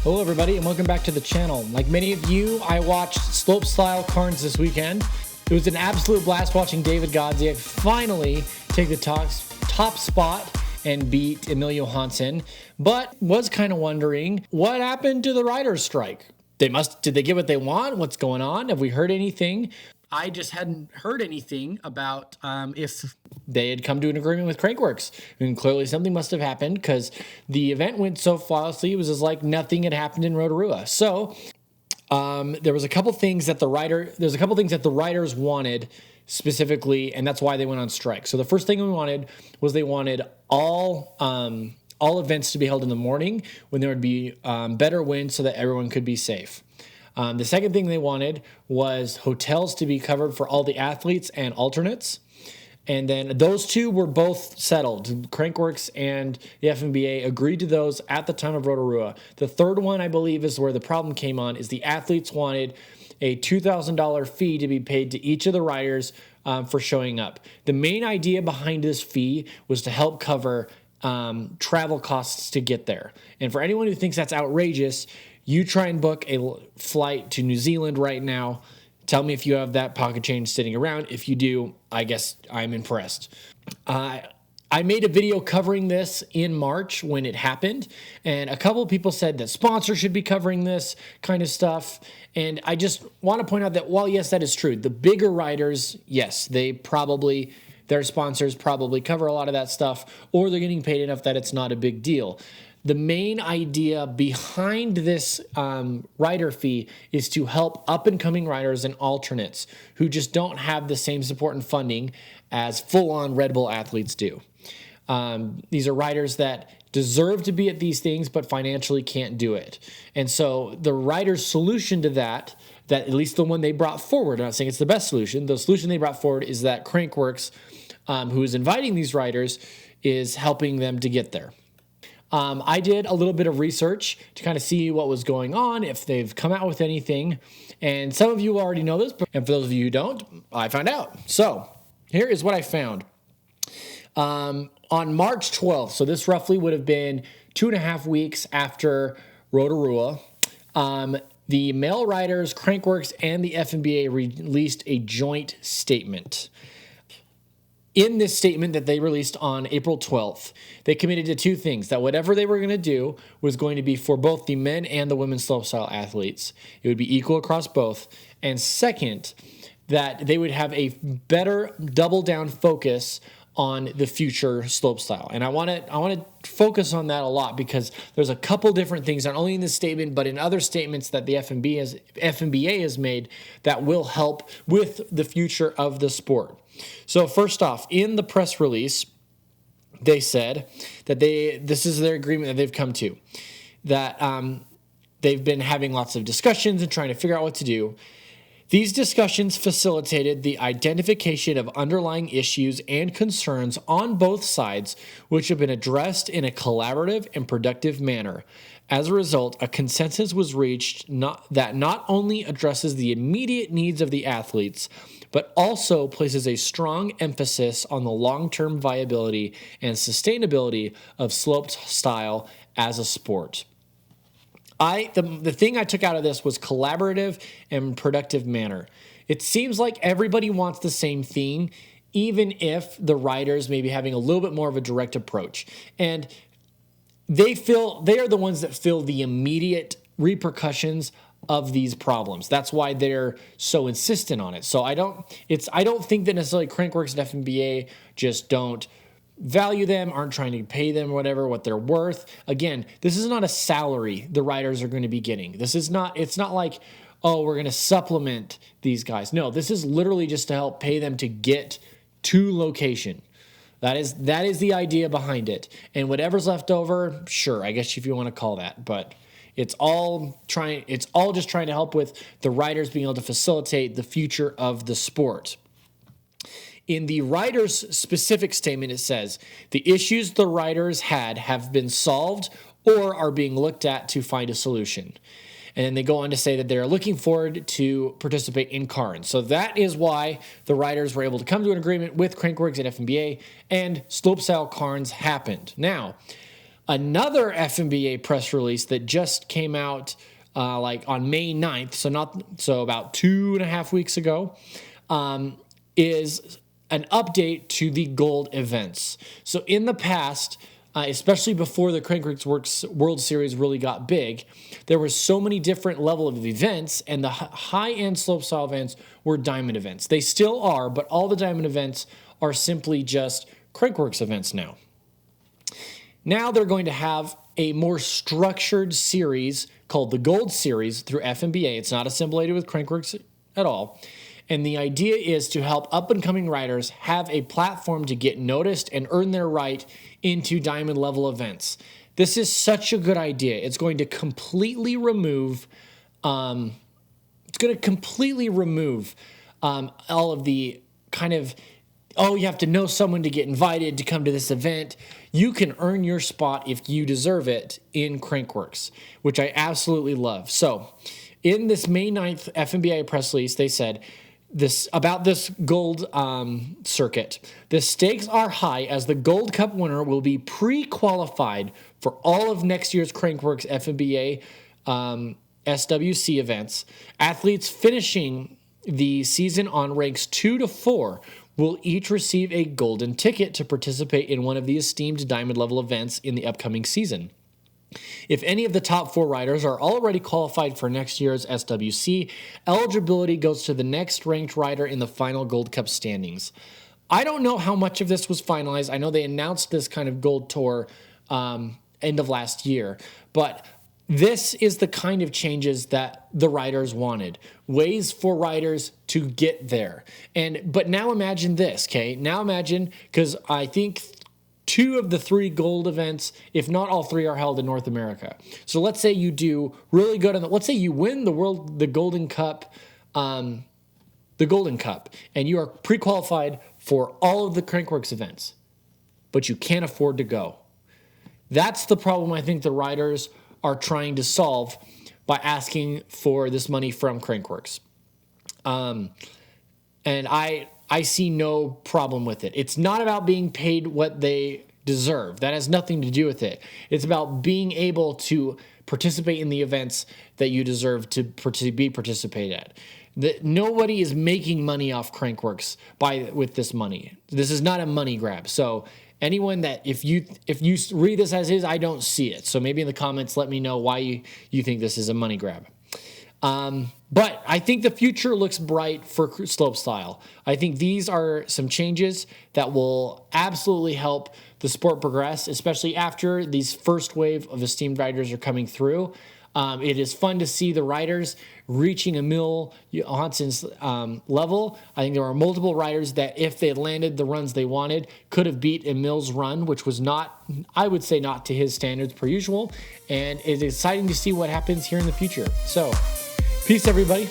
Hello everybody and welcome back to the channel. Like many of you, I watched Slopestyle Cairns this weekend. It was an absolute blast watching David Godziak finally take the top spot and beat Emilio Hansen, but was kind of wondering what happened to the riders' strike. Did they get what they want? What's going on? Have we heard anything? I just hadn't heard anything about if they had come to an agreement with Crankworx. I mean, clearly something must have happened because the event went so flawlessly. It was as like nothing had happened in Rotorua. So there was a couple things that the riders wanted specifically, and that's why they went on strike. So the first thing they wanted all events to be held in the morning when there would be better wind so that everyone could be safe. The second thing they wanted was hotels to be covered for all the athletes and alternates. And then those two were both settled. Crankworx and the FMBA agreed to those at the time of Rotorua. The third one, I believe, is where the problem came on, is the athletes wanted a $2,000 fee to be paid to each of the riders for showing up. The main idea behind this fee was to help cover travel costs to get there. And for anyone who thinks that's outrageous, you try and book a flight to New Zealand right now. Tell me if you have that pocket change sitting around. If you do, I guess I'm impressed. I made a video covering this in March when it happened, and a couple of people said that sponsors should be covering this kind of stuff. And I just want to point out that while, yes, that is true, the bigger riders, yes, their sponsors probably cover a lot of that stuff, or they're getting paid enough that it's not a big deal. The main idea behind this rider fee is to help up-and-coming riders and alternates who just don't have the same support and funding as full-on Red Bull athletes do. These are riders that deserve to be at these things but financially can't do it. And so the rider's solution to that at least the one they brought forward, I'm not saying it's the best solution, the solution they brought forward is that Crankworx, who is inviting these riders, is helping them to get there. I did a little bit of research to kind of see what was going on, if they've come out with anything. And some of you already know this, and for those of you who don't, I found out. So here is what I found. On March 12th, so this roughly would have been 2.5 weeks after Rotorua, the male riders, Crankworx, and the FMBA released a joint statement. In this statement that they released on April 12th, they committed to two things: that whatever they were going to do was going to be for both the men and the women's slopestyle athletes. It would be equal across both. And second, that they would have a better double-down focus on the future slopestyle. And I want to focus on that a lot because there's a couple different things, not only in this statement, but in other statements that the FMBA has made that will help with the future of the sport. So first off, in the press release, they said that this is their agreement that they've come to, that they've been having lots of discussions and trying to figure out what to do. These discussions facilitated the identification of underlying issues and concerns on both sides, which have been addressed in a collaborative and productive manner. As a result, a consensus was reached that not only addresses the immediate needs of the athletes, but also places a strong emphasis on the long-term viability and sustainability of slopestyle as a sport. The thing I took out of this was collaborative and productive manner. It seems like everybody wants the same thing, even if the riders may be having a little bit more of a direct approach. And they are the ones that feel the immediate repercussions of these problems. That's why they're so insistent on it. So I don't think that necessarily Crankworx and FMBA just don't value them, aren't trying to pay them what they're worth. Again, this is not a salary the riders are going to be getting. It's not like, oh, we're going to supplement these guys. No, this is literally just to help pay them to get to location. That is the idea behind it. And whatever's left over, sure, I guess if you want to call that, but it's all just trying to help with the riders being able to facilitate the future of the sport. In the riders' specific statement, it says, the issues the riders had have been solved or are being looked at to find a solution. And then they go on to say that they're looking forward to participate in Cairns. So that is why the riders were able to come to an agreement with Crankworx and FMBA, and Slopestyle Cairns happened. Now, Another FMBA press release that just came out on May 9th, so about 2.5 weeks ago, is an update to the gold events. So in the past, especially before the Crankworx World Series really got big, there were so many different level of events, and the high-end slopestyle events were diamond events. They still are, but all the diamond events are simply just Crankworx events now. Now they're going to have a more structured series called the Gold Series through FMBA. It's not assimilated with Crankworx at all. And the idea is to help up-and-coming riders have a platform to get noticed and earn their right into diamond level events. This is such a good idea. It's going to completely remove all of the kind of, oh, you have to know someone to get invited to come to this event. You can earn your spot if you deserve it in Crankworx, which I absolutely love. So in this May 9th FMBA press release, they said about this gold circuit. The stakes are high as the Gold Cup winner will be pre-qualified for all of next year's Crankworx FMBA SWC events. Athletes finishing the season on ranks 2 to 4 will each receive a golden ticket to participate in one of the esteemed diamond level events in the upcoming season. If any of the top 4 riders are already qualified for next year's SWC, eligibility goes to the next ranked rider in the final Gold Cup standings. I don't know how much of this was finalized. I know they announced this kind of Gold Tour end of last year, but this is the kind of changes that the riders wanted. Ways for riders to get there. But now imagine this, okay? Now imagine, because I think 2 of the 3 gold events, if not all 3, are held in North America. So let's say you do really good let's say you win the Golden Cup, and you are pre-qualified for all of the Crankworx events, but you can't afford to go. That's the problem I think the riders are trying to solve by asking for this money from Crankworx. And I see no problem with it. It's not about being paid what they deserve. That has nothing to do with it. It's about being able to participate in the events that you deserve to participate at. Nobody is making money off Crankworx with this money. This is not a money grab. So anyone that, if you read this as is, I don't see it. So maybe in the comments, let me know why you think this is a money grab. But I think the future looks bright for slopestyle. I think these are some changes that will absolutely help the sport progress, especially after these first wave of esteemed riders are coming through. It is fun to see the riders reaching Emil Johansson's level. I think there are multiple riders that, if they landed the runs they wanted, could have beat Emil's run, which was not, I would say, not to his standards per usual. And it's exciting to see what happens here in the future. So, peace, everybody.